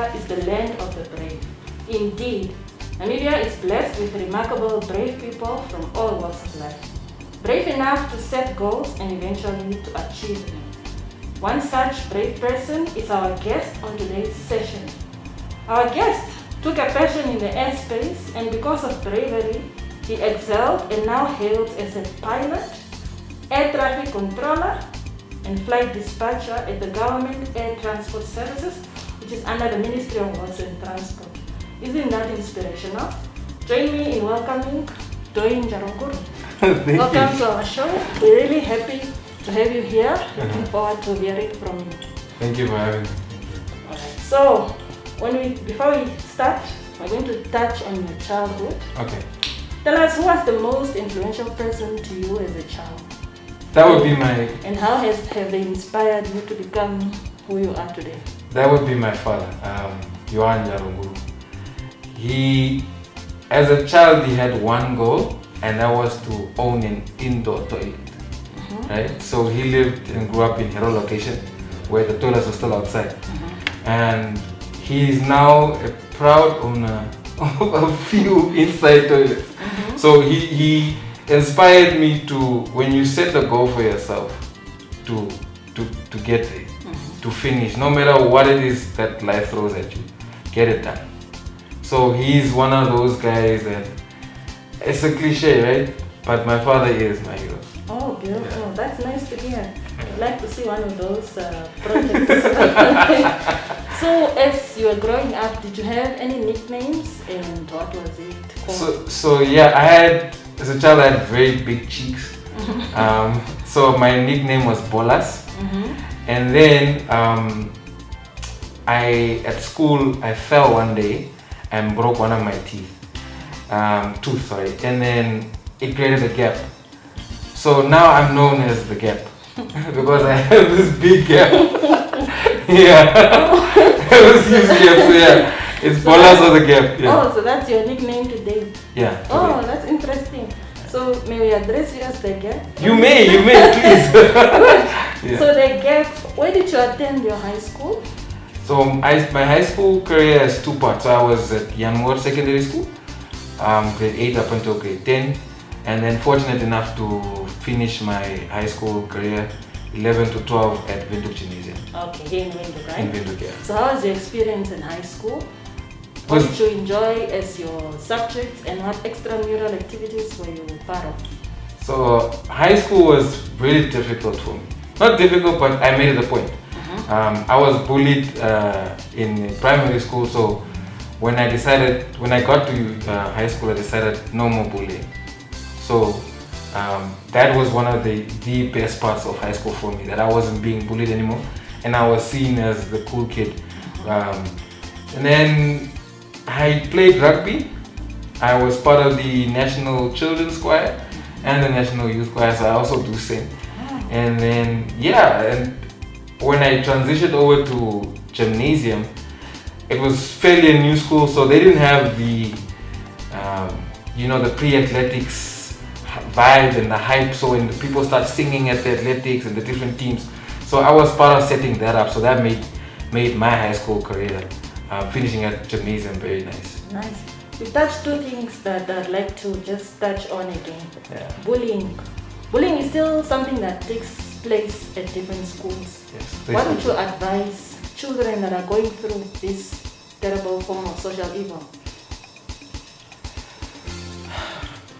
Namibia is the land of the brave. Indeed, Namibia is blessed with remarkable brave people from all walks of life. Brave enough to set goals and eventually to achieve them. One such brave person is our guest on today's session. Our guest took a passion in the airspace, and because of bravery, he excelled and now hails as a pilot, air traffic controller, and flight dispatcher at the Government Air Transport Services, which is under the Ministry of Roads and Transport. Isn't that inspirational? Join me in welcoming Dwaine Ndjaronguru. Welcome to our show. We're really happy to have you here. Looking forward to hearing from you. Thank you for having me. Alright. So, before we start, we're going to touch on your childhood. Okay. Tell us, who was the most influential person to you as a child? That would be And how have they inspired you to become who you are today? That would be my father, Dwaine Ndjaronguru. He, as a child, he had one goal, and that was to own an indoor toilet. Right? So he lived and grew up in Hero location, where the toilets were still outside. And he is now a proud owner of a few inside toilets. So he inspired me to, when you set a goal for yourself, to get there, to finish, no matter what it is that life throws at you, get it done. So he's one of those guys that, it's a cliche, right? But my father is my hero. Oh, beautiful. Yeah. That's nice to hear. I'd like to see one of those projects. So, as you were growing up, did you have any nicknames, and what was it called? So yeah, as a child, I had very big cheeks. So my nickname was Bolas. And then at school, I fell one day and broke one of my tooth, and then it created a gap. So now I'm known as the gap because I have this big gap. Yeah, it was huge gap. So yeah, it's Bolas or the gap. Yeah. Oh, so that's your nickname today. Yeah. Today. Oh, that's interesting. So may we address you as the gap? You may, please. Yeah. So the gap. Where did you attend your high school? So my high school career has two parts. So I was at Yanmore Secondary School, grade 8 up until grade 10. And then fortunate enough to finish my high school career 11 to 12 at Windhoek Gymnasium. Okay, here in Windhoek, right? In Windhoek, yeah. So how was your experience in high school? What did you enjoy as your subjects, and what extramural activities were you part of? So high school was really difficult for me. Not difficult, but I made it a point. I was bullied in primary school, so when I got to high school, I decided no more bullying. So that was one of the best parts of high school for me, that I wasn't being bullied anymore, and I was seen as the cool kid. And then I played rugby. I was part of the National Children's Choir and the National Youth Choir, so I also do sing. And then, and when I transitioned over to gymnasium, it was fairly a new school, so they didn't have the, the pre-athletics vibe and the hype. So when people start singing at the athletics and the different teams, so I was part of setting that up. So that made my high school career, finishing at gymnasium, very nice. Nice. You touched two things that I'd like to just touch on again. Yeah. Bullying. Bullying is still something that takes place at different schools. Yes. What would you advise children that are going through this terrible form of social evil?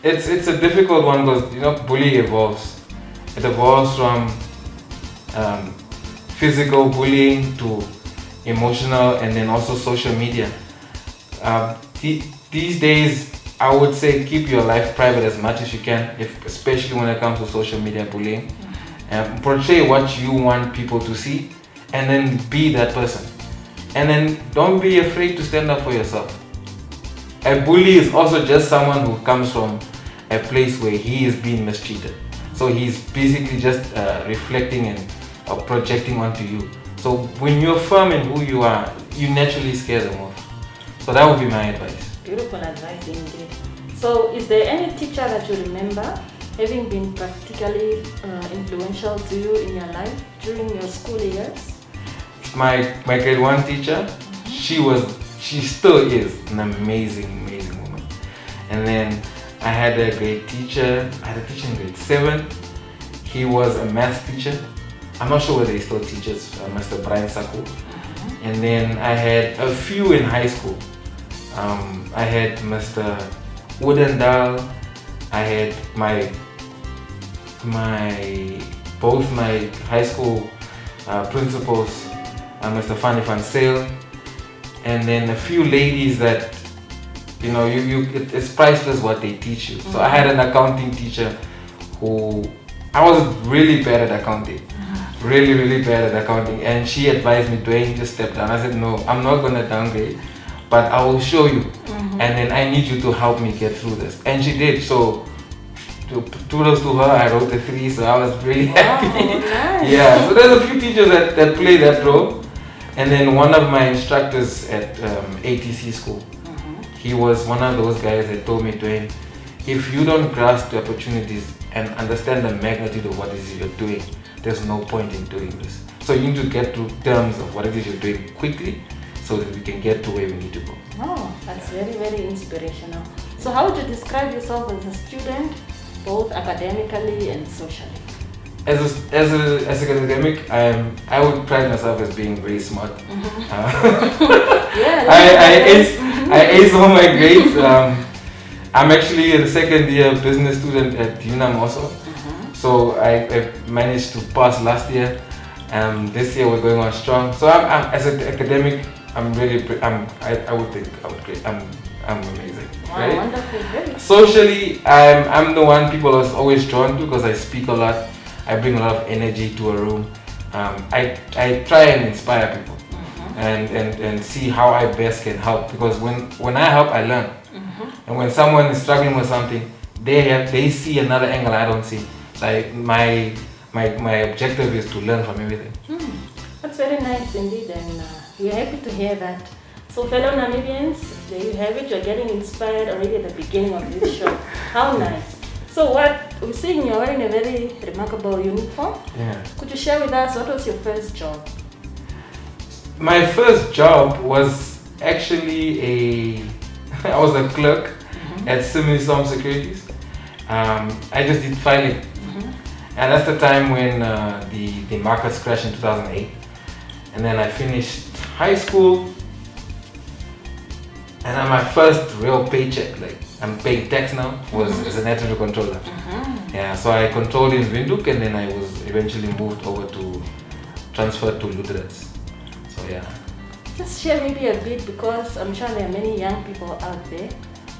It's a difficult one because bullying evolves. It evolves from physical bullying to emotional, and then also social media. These days, I would say keep your life private as much as you can, especially when it comes to social media bullying. Portray what you want people to see, and then be that person. And then don't be afraid to stand up for yourself. A bully is also just someone who comes from a place where he is being mistreated. So he's basically just reflecting and projecting onto you. So when you're firm in who you are, you naturally scare them off. So that would be my advice. Beautiful advice indeed. So is there any teacher that you remember having been practically influential to you in your life during your school years? My grade 1 teacher, she still is an amazing woman. And then I had a great teacher. I had a teacher in grade 7. He was a math teacher. I'm not sure whether he still teaches, Mr. Brian Saku. And then I had a few in high school. I had Mr. Woodendal. I had both my high school principals, Mr. Fanny Van Sale, and then a few ladies that, it's priceless what they teach you. So I had an accounting teacher who, I was really bad at accounting. Really bad at accounting, and she advised me, Dwaine, just step down. I said, no, I'm not gonna downgrade, but I will show you, and then I need you to help me get through this. And she did. So kudos to her, I wrote a 3, so I was really happy. Nice. Yeah, so there's a few teachers that play that role. And then one of my instructors at ATC school, he was one of those guys that told me, Dwaine, if you don't grasp the opportunities and understand the magnitude of what it is you're doing, there's no point in doing this. So you need to get to terms of what it is you're doing quickly so that we can get to where we need to go. Oh, that's very inspirational. So how would you describe yourself as a student, both academically and socially? As an academic, I would pride myself as being very smart. I ace all my grades. I'm actually a second year business student at UNAM also. So I managed to pass last year. This year we're going on strong. So I'm as an academic, I would think I would grade. I'm amazing. Wow, right? wonderful, great. Socially, I'm the one people are always drawn to because I speak a lot. I bring a lot of energy to a room. I try and inspire people and see how I best can help, because when I help, I learn. And when someone is struggling with something, they see another angle I don't see. Like my objective is to learn from everything. That's very nice indeed, and we're happy to hear that. So fellow Namibians, there you have it. You're getting inspired already at the beginning of this show. How nice. So what we're seeing, you're wearing a very remarkable uniform. Yeah. Could you share with us what was your first job? My first job was actually I was a clerk at Simisom Securities. I just did filing. And that's the time when the markets crashed in 2008. And then I finished high school. And then my first real paycheck, like I'm paying tax now, was as an air traffic controller. Yeah, so I controlled in Windhoek, and then I was eventually moved over to, transferred to Lutherans. So yeah. Just share maybe a bit, because I'm sure there are many young people out there.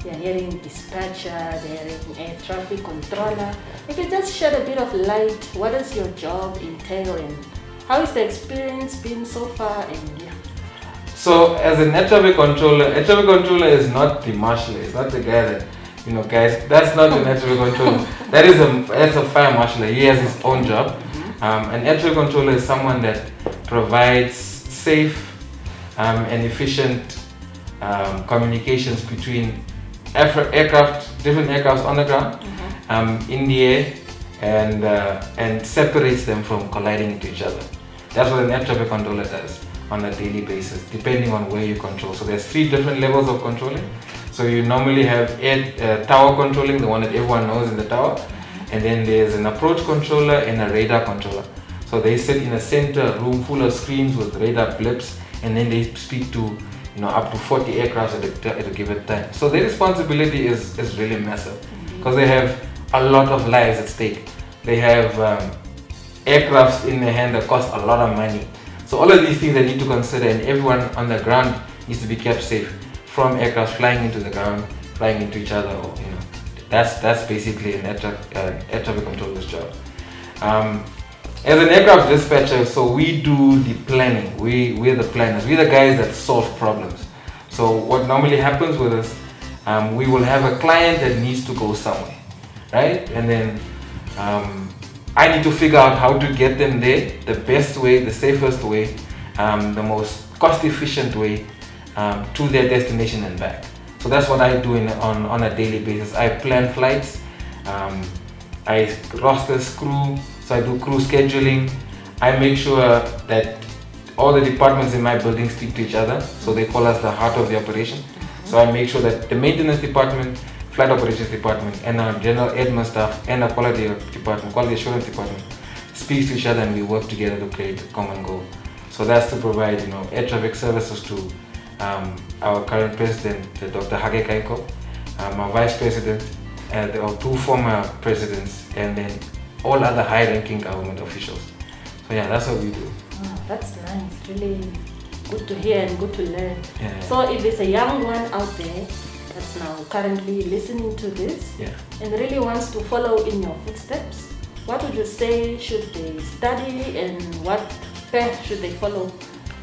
They're hearing dispatcher, they're hearing air traffic controller. If you just shed a bit of light, what does your job entail and how is the experience been so far? And yeah. So as an air traffic controller is not the marshal. It's not the guy that, guys, that's not an air traffic controller. That's a fire marshal. He has his own job. An air traffic controller is someone that provides safe and efficient communications between different aircrafts on the ground, in the air, and separates them from colliding into each other. That's what an air traffic controller does on a daily basis, depending on where you control. So there's 3 different levels of controlling. So you normally have tower controlling, the one that everyone knows in the tower, and then there's an approach controller and a radar controller. So they sit in a center room full of screens with radar blips, and then they speak to up to 40 aircrafts at a given time. So their responsibility is really massive, because they have a lot of lives at stake. They have aircrafts in their hand that cost a lot of money. So all of these things they need to consider, and everyone on the ground needs to be kept safe from aircrafts flying into the ground, flying into each other, or that's basically an air traffic controller's job. As an aircraft dispatcher, so we do the planning. We're the planners. We're the guys that solve problems. So what normally happens with us, we will have a client that needs to go somewhere, right? And then I need to figure out how to get them there the best way, the safest way, the most cost-efficient way to their destination and back. So that's what I do on a daily basis. I plan flights, I roster crew, so I do crew scheduling. I make sure that all the departments in my building speak to each other, so they call us the heart of the operation. So I make sure that the maintenance department, flight operations department, and our general admin staff and our quality department, quality assurance department, speaks to each other, and we work together to create a common goal. So that's to provide, air traffic services to our current president, Dr. Hage Kaiko, our vice president, and our 2 former presidents, and then all other high-ranking government officials. So yeah, that's what we do. Wow, that's nice. Really good to hear and good to learn. Yeah. So if there's a young one out there that's now currently listening to this and really wants to follow in your footsteps, what would you say should they study and what path should they follow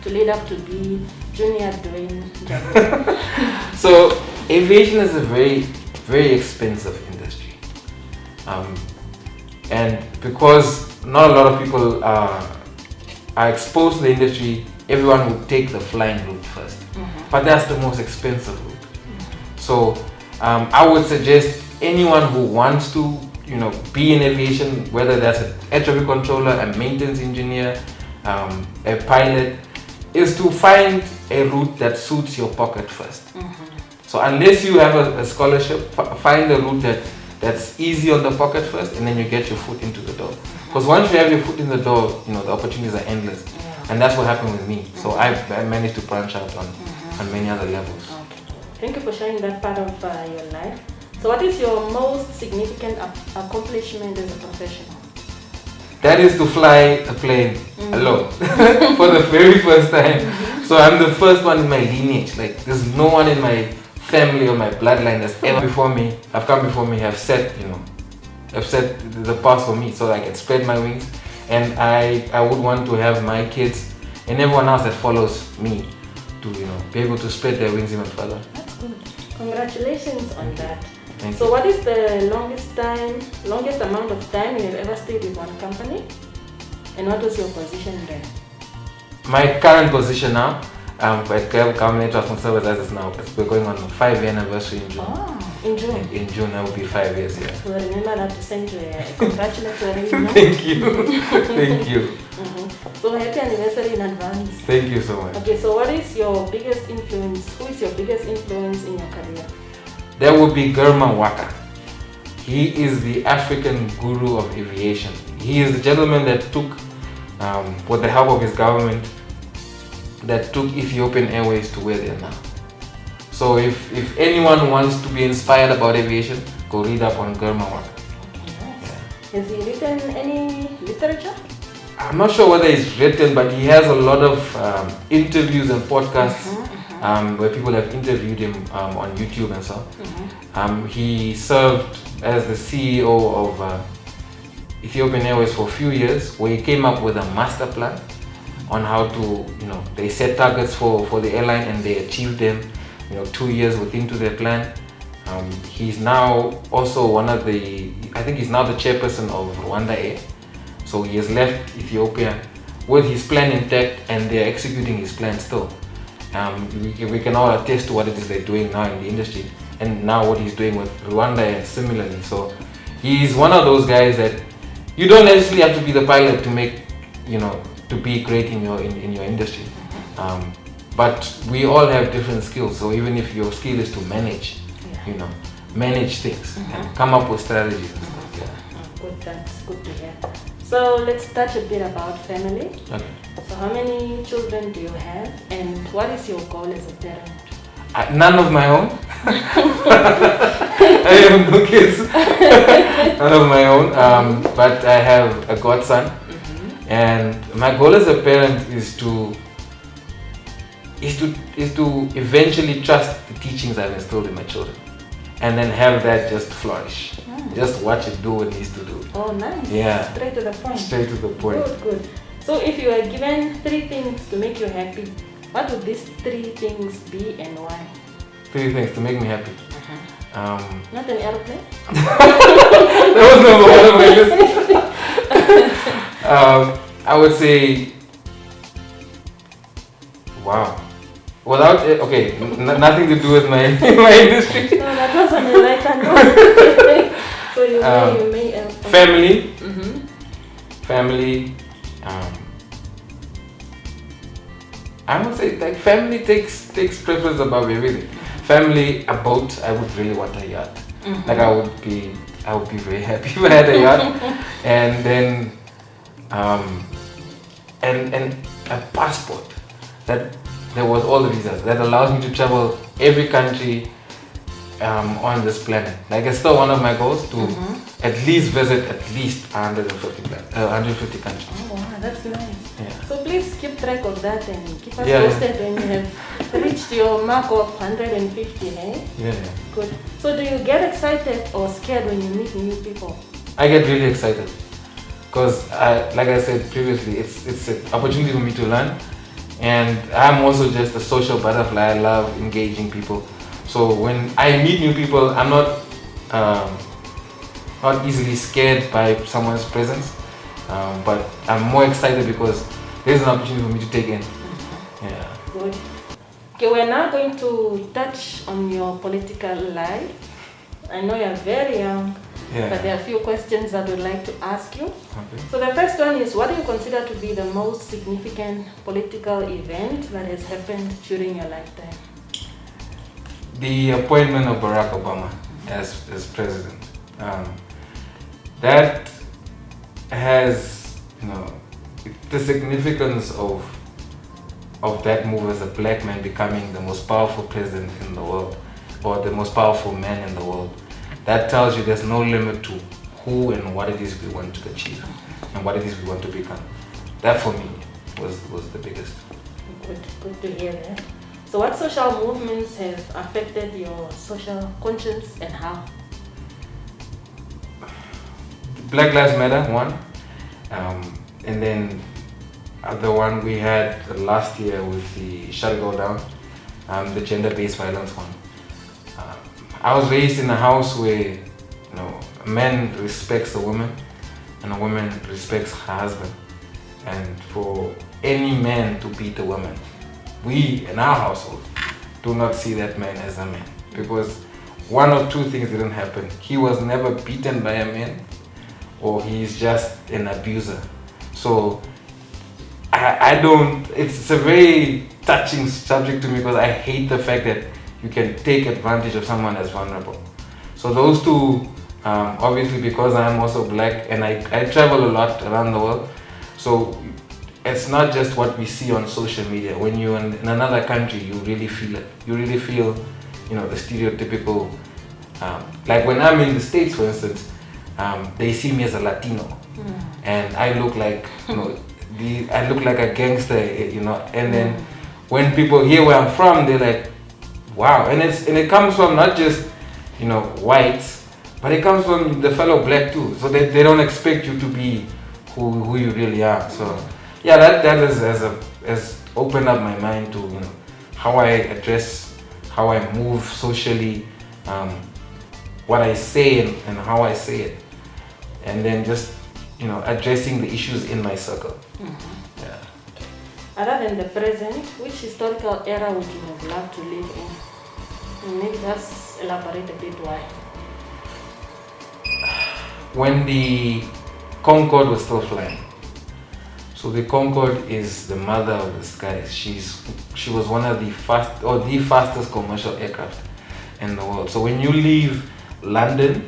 to lead up to be Junior Dwaine Ndjaronguru? So aviation is a very, very expensive industry. And because not a lot of people are exposed to the industry, everyone would take the flying route first. But that's the most expensive route. So I would suggest anyone who wants to be in aviation, whether that's an air traffic controller, a maintenance engineer, a pilot, is to find a route that suits your pocket first. So unless you have a scholarship, find a route that's easy on the pocket first, and then you get your foot into the door. Because once you have your foot in the door, the opportunities are endless. And that's what happened with me. So I managed to branch out on many other levels. Okay. Thank you for sharing that part of your life. So what is your most significant accomplishment as a professional? That is to fly a plane alone for the very first time. So I'm the first one in my lineage. Like there's no one in my family or my bloodline that's ever come before me, have set the path for me, so I can spread my wings. And I would want to have my kids and everyone else that follows me to be able to spread their wings even further. That's good. Congratulations on that. Thank you. You. What is the longest amount of time you have ever stayed with one company? And what was your position there? My current position now, at Government Transport Services now, we're going on a 5-year anniversary in June. Oh, in June? In June, that will be 5 years, yeah. We'll remember that to send you a congratulatory note. Thank you. Thank you. So happy anniversary in advance. Thank you so much. Okay, so what is your biggest influence? Who is your biggest influence in your career? That would be Germa Waka. He is the African guru of aviation. He is the gentleman that took, with the help of his government, that took Ethiopian Airways to where they are now. So if anyone wants to be inspired about aviation, go read up on Germa Waka. Okay, nice. Has he written any literature? I'm not sure whether he's written, but he has a lot of interviews and podcasts where people have interviewed him on YouTube and so. He served as the CEO of Ethiopian Airways for a few years, where he came up with a master plan on how to, they set targets for the airline and they achieved them, 2 years into their plan. He's now also I think he's now the chairperson of Rwanda Air. So he has left Ethiopia with his plan intact and they're executing his plan still. We can all attest to what it is they're doing now in the industry and now what he's doing with Rwanda Air similarly. So he's one of those guys that you don't necessarily have to be the pilot to make, to be great in your industry. But we all have different skills. So even if your skill is to manage, manage things and come up with strategies. Good, that's good to hear. So let's touch a bit about family. Okay. So how many children do you have and what is your goal as a parent? None of my own. I have no kids. None of my own. But I have a godson. And my goal as a parent is to eventually trust the teachings I've instilled in my children. And then have that just flourish. Just watch it do what it needs to do. Oh, nice. Yeah. Straight to the point. Straight to the point. Good, good. So if you were given 3 things to make you happy, what would these 3 things be and why? 3 things to make me happy. Not an aeroplane? That was number 1 on my list. I would say, wow. Without it, okay, nothing to do with my industry. No, that was on the lighter note. So you may family. Family. I would say like family takes preference above everything. Family, a boat. I would really want a yacht. Like I would be very happy if I had a yacht, and then and a passport that there was all the visas that allows me to travel every country on this planet. Like it's still one of my goals to at least visit at least 150 countries. Oh wow, that's nice. Yeah. So please keep track of that and keep us Yeah. posted when you have reached your mark of 150, eh? Yeah. Good. So do you get excited or scared when you meet new people? I get really excited because, like I said previously, it's an opportunity for me to learn, and I'm also just a social butterfly. I love engaging people. So when I meet new people, I'm not easily scared by someone's presence, but I'm more excited because there's an opportunity for me to take in. Yeah. Good. Okay, we're now going to touch on your political life. I know you're very young, but there are a few questions that we'd like to ask you. Okay. So the first one is, what do you consider to be the most significant political event that has happened during your lifetime? The appointment of Barack Obama as president. That has, the significance of that move as a black man becoming the most powerful president in the world, or the most powerful man in the world. That tells you there's no limit to who and what it is we want to achieve and what it is we want to become. That for me was the biggest. Good to hear that. So what social movements have affected your social conscience and how? Black Lives Matter, one. And then the one we had last year with the Shut It All Down, the gender-based violence one. I was raised in a house where a man respects a woman and a woman respects her husband. And for any man to beat a woman, we in our household do not see that man as a man, because one of two things didn't happen. He was never beaten by a man, or he's just an abuser. So I don't, it's a very touching subject to me, because I hate the fact that you can take advantage of someone that's vulnerable. So those two, obviously because I'm also black and I travel a lot around the world, so it's not just what we see on social media. When you're in another country, you really feel it. You really feel, the stereotypical, like when I'm in the States, for instance, they see me as a Latino, and I look like, I look like a gangster, and then when people hear where I'm from, they're like, wow. And it comes from not just, whites, but it comes from the fellow black too. So they don't expect you to be who you really are. So yeah, that has opened up my mind to how I address, how I move socially, what I say and how I say it, and then just addressing the issues in my circle. Yeah. Other than the present, which historical era would you have loved to live in? And maybe just elaborate a bit why. When the Concorde was still flying. So the Concorde is the mother of the skies. She was one of the fastest commercial aircraft in the world. So when you leave London,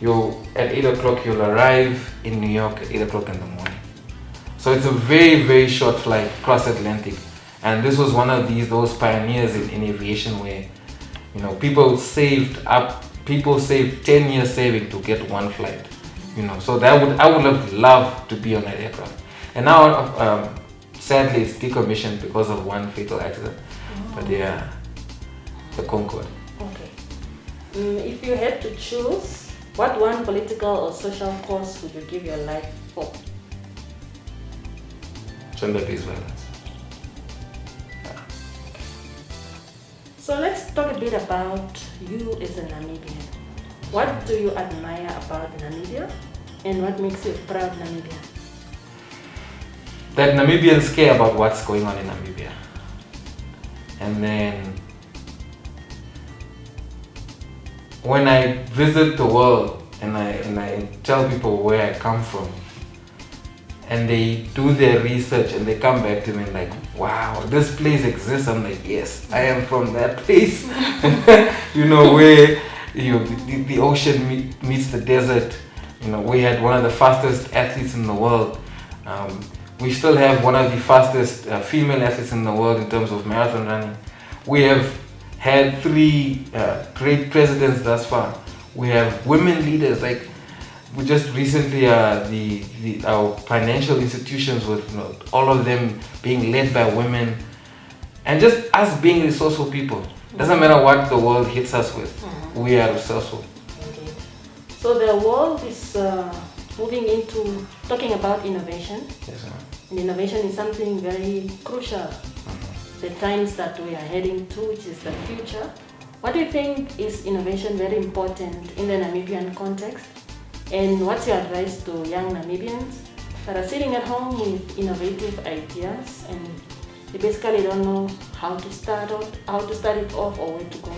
at 8 o'clock you'll arrive in New York at 8 o'clock in the morning. So it's a very, very short flight cross Atlantic. And this was one of those pioneers in aviation where people saved 10 years saving to get one flight. So I would have loved to be on that aircraft. And now, sadly, it's decommissioned because of one fatal accident. But yeah, the Concorde. Okay. If you had to choose, what one political or social cause would you give your life for? Gender-based violence. Yeah. So let's talk a bit about you as a Namibian. What do you admire about Namibia, and what makes you a proud Namibian? That Namibians care about what's going on in Namibia. And then when I visit the world and I tell people where I come from, and they do their research and they come back to me and like, wow, this place exists. I'm like, yes, I am from that place. Where the ocean meets the desert. We had one of the fastest athletes in the world. We still have one of the fastest female athletes in the world in terms of marathon running. We have had 3 great presidents thus far. We have women leaders. Like, we just recently our financial institutions with all of them being led by women, and just us being resourceful people. Doesn't matter what the world hits us with, we are resourceful. Indeed. So the world is moving into talking about innovation. Yes, ma'am. And innovation is something very crucial. The times that we are heading to, which is the future. What do you think is innovation very important in the Namibian context? And what's your advice to young Namibians that are sitting at home with innovative ideas and they basically don't know how to start it off or where to go?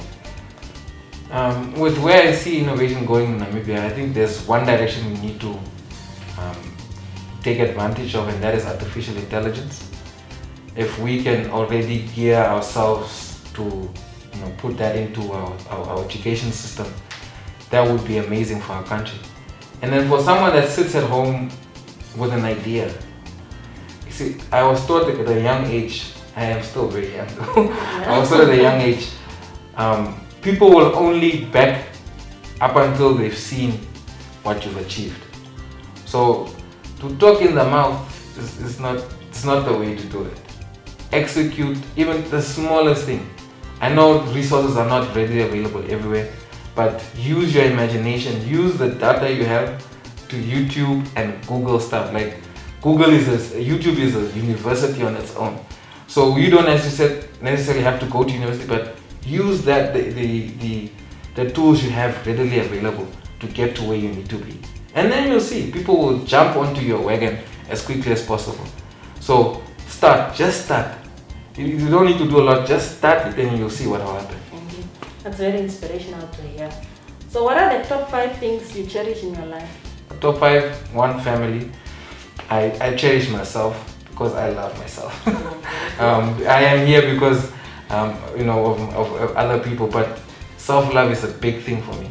With where I see innovation going in Namibia, I think there's one direction we need to take advantage of, and that is artificial intelligence. If we can already gear ourselves to put that into our education system, that would be amazing for our country. And then for someone that sits at home with an idea, you see, I was taught at a young age, I am still very young though, I was taught at a young age, people will only back up until they've seen what you've achieved. So to talk in the mouth is not the way to do it. Execute even the smallest thing. I know resources are not readily available everywhere, but use your imagination, use the data you have to YouTube and Google stuff. Like YouTube is a university on its own. So you don't necessarily have to go to university, but use that the tools you have readily available to get to where you need to be. And then you'll see people will jump onto your wagon as quickly as possible. So just start. You don't need to do a lot, just start it and you'll see what will happen. Indeed. That's very inspirational to hear. So what are the top 5 things you cherish in your life? Top 5, 1, family. I cherish myself because I love myself. I am here because of other people, but self-love is a big thing for me.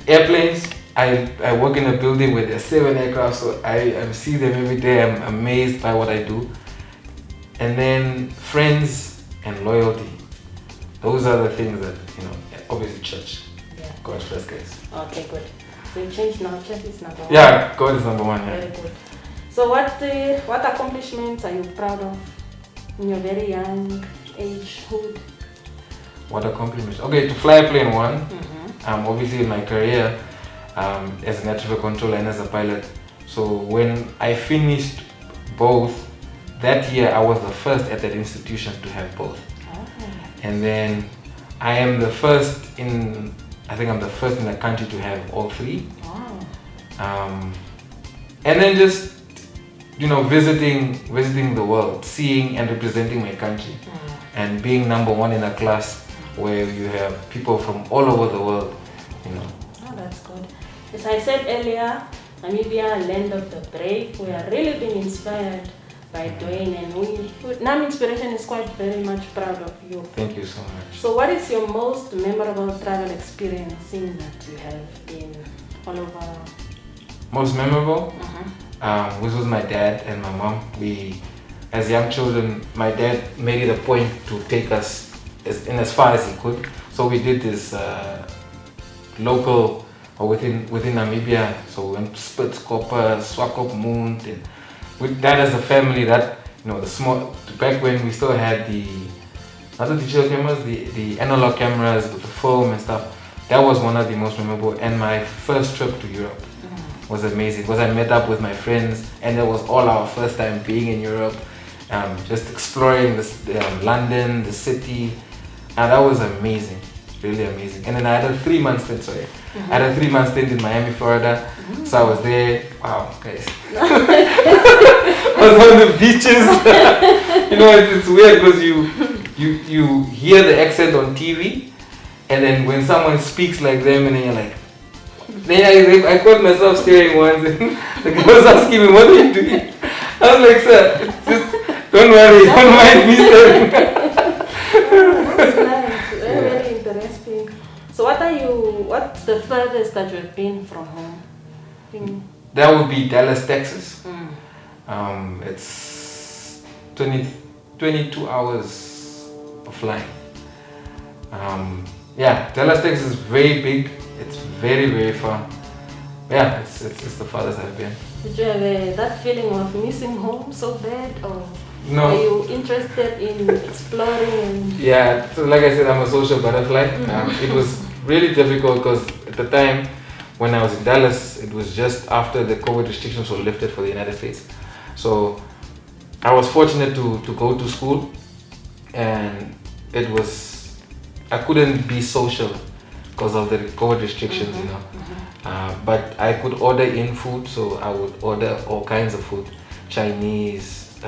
Airplanes, I work in a building where there are 7 aircraft, so I see them every day. I'm amazed by what I do. And then friends and loyalty. Those are the things that, obviously church. Yeah. God's first, guys. Okay, good. So you changed now, church is number 1. Yeah, God is number 1. Yeah. Very good. So what accomplishments are you proud of in your very young agehood? What accomplishments? Okay, to fly a plane, 1. Obviously in my career as an air traffic controller and as a pilot. So when I finished both, that year I was the first at that institution to have both. And then I am the first in the country to have all 3. Wow. And then just visiting the world, seeing and representing my country, and being number 1 in a class where you have people from all over the world. Oh, that's good. As I said earlier, Namibia, land of the brave. We are really being inspired by Dwaine, and Nam Inspiration is quite very much proud of you. Thank you so much. So what is your most memorable travel experience seeing that you have been all over? Most memorable? Which was my dad and my mom. We, as young children, my dad made it a point to take us as far as he could. So we did this local or within Namibia. So we went to Spitskoppe, Swakopmund, and with that as a family, that the small, back when we still had not the digital cameras, the analog cameras with the film and stuff. That was one of the most memorable. And my first trip to Europe was amazing because I met up with my friends, and it was all our first time being in Europe, just exploring London, the city, and that was amazing, really amazing. And then I had a 3-month stint. I had a 3-month stint in Miami, Florida. So I was there. Wow, guys. I was on the beaches. It's weird because you hear the accent on TV, and then when someone speaks like them, and then you're like, Then I caught myself staring once and the guy was asking me, what are you doing? I was like, sir, just don't worry, don't mind me staring. That's nice. Very interesting. So what's the furthest that you've been from home? That would be Dallas, Texas. Mm. It's 22 hours of flying. Yeah, Dallas, Texas is very big. It's very, very far. Yeah, it's the farthest I've been. Did you have that feeling of missing home so bad, or No. were you interested in exploring? Yeah, so like I said, I'm a social butterfly. It was really difficult because at the time when I was in Dallas, it was just after the COVID restrictions were lifted for the United States. So I was fortunate to go to school, and I couldn't be social because of the COVID restrictions, you know. But I could order in food, so I would order all kinds of food: Chinese,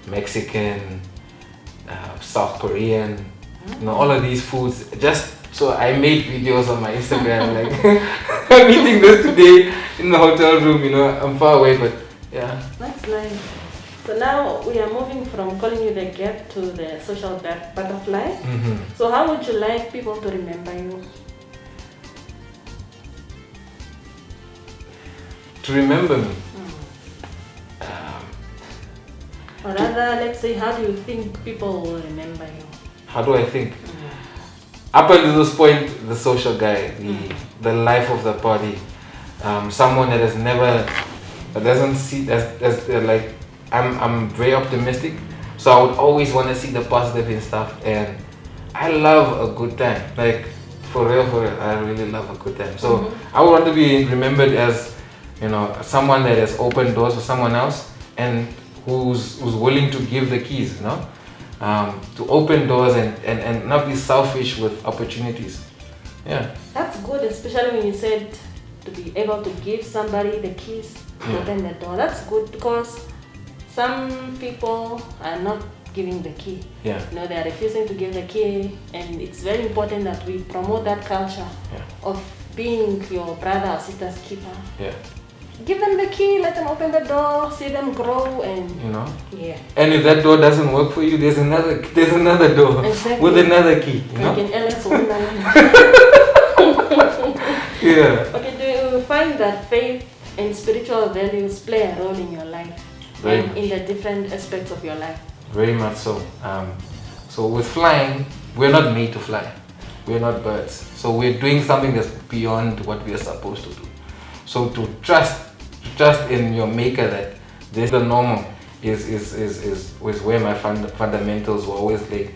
Mexican, South Korean, you know, all of these foods. Just so I made videos on my Instagram, like I'm eating this today in the hotel room. You know, I'm far away, but yeah. That's nice. So now we are moving from calling you the gap to the social butterfly. So how would you like people to remember you? To remember me. Or rather, let's say, how do you think people will remember you? How do I think? Up until this point, the social guy, the life of the party, someone that has never, that doesn't see, that's like, I'm very optimistic, so I would always want to see the positive in stuff, and I love a good time. Like, for real, I really love a good time. So I would want to be remembered as, you know, someone that has opened doors for someone else, and who's willing to give the keys, you know, to open doors and not be selfish with opportunities. Yeah. That's good, especially when you said to be able to give somebody the keys to open the door. That's good because some people are not giving the key. Yeah. You know, they are refusing to give the key, and it's very important that we promote that culture of being your brother or sister's keeper. Yeah. Give them the key, let them open the door, see them grow, and you know. Yeah. And if that door doesn't work for you, there's another door with another key. You know? Yeah. Okay, do you find that faith and spiritual values play a role in your life and in the different aspects of your life? Very much so. So with flying, we're not made to fly. We're not birds. So we're doing something that's beyond what we are supposed to do. So to trust in your maker that this the normal is where my fundamentals were always laid.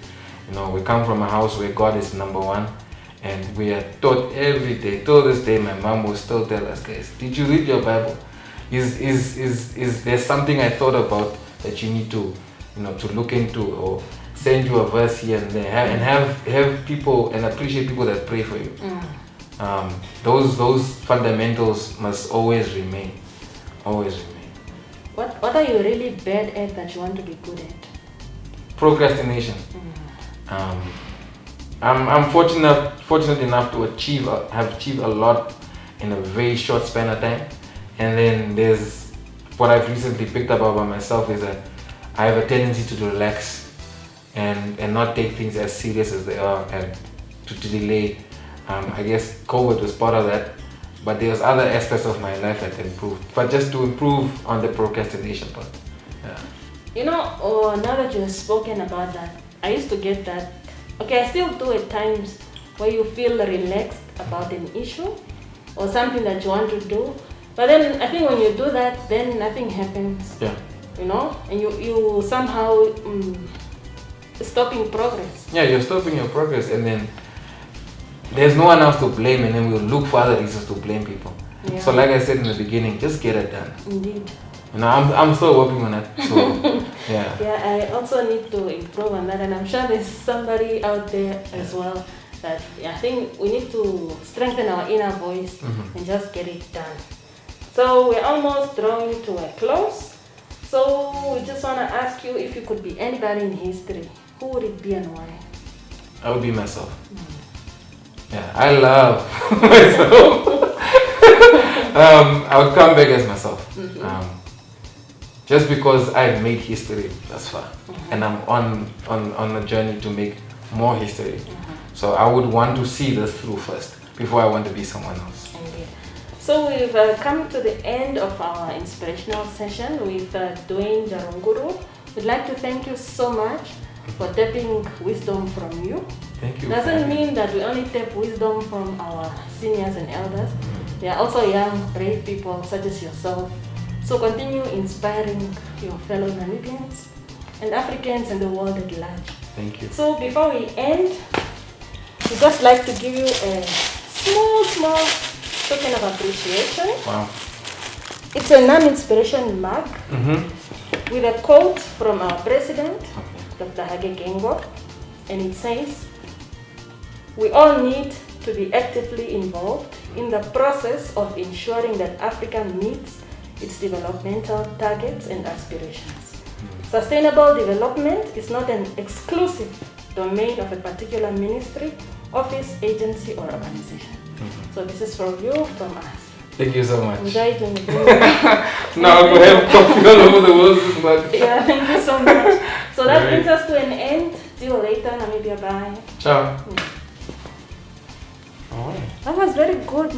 You know, we come from a house where God is number one, and we are taught every day. Till this day, my mom will still tell us, guys, did you read your Bible? Is there something I thought about that you need to, you know, to look into, or send you a verse here and there, and have people and appreciate people that pray for you. Those fundamentals must always remain. Always remain. What are you really bad at that you want to be good at? Procrastination. I'm fortunate enough to have achieved a lot in a very short span of time. And then there's what I've recently picked up about myself is that I have a tendency to relax and not take things as serious as they are, and to delay. I guess COVID was part of that, but there's other aspects of my life that improved. But just to improve on the procrastination part. Yeah. You know, now that you have spoken about that, I used to get that. Okay, I still do at times where you feel relaxed about an issue or something that you want to do. But then I think when you do that, then nothing happens. Yeah. You know, and you somehow stopping progress. Yeah, you're stopping your progress, and then there's no one else to blame, and then we'll look for other reasons to blame people. Yeah. So like I said in the beginning, just get it done. Indeed. You know, I'm still working on it. So yeah. Yeah, I also need to improve on that, and I'm sure there's somebody out there as well that I think we need to strengthen our inner voice and just get it done. So we're almost drawing to a close. So we just want to ask you, if you could be anybody in history, who would it be and why? I would be myself. Yeah, I love myself. I would come back as myself. Just because I've made history thus far, and I'm on a journey to make more history. So I would want to see this through first before I want to be someone else. Indeed. So we've come to the end of our inspirational session with Dwaine Ndjaronguru. We'd like to thank you so much for tapping wisdom from you. Thank you. Doesn't mean that we only tap wisdom from our seniors and elders. There are also young, brave people such as yourself. So continue inspiring your fellow Namibians and Africans and the world at large. Thank you. So before we end, we'd just like to give you a small token of appreciation. Wow. It's a non-inspiration mug with a quote from our president, Dr. Hage Geingob, and it says, "We all need to be actively involved in the process of ensuring that Africa meets its developmental targets and aspirations. Sustainable development is not an exclusive domain of a particular ministry, office, agency, or organization." So this is from you, from us. Thank you so much. Enjoy doing it. Now I have coffee all over the world this month. Yeah, thank you so much. So that brings us to an end. Till later, Namibia. Bye. Ciao. All right. That was very good.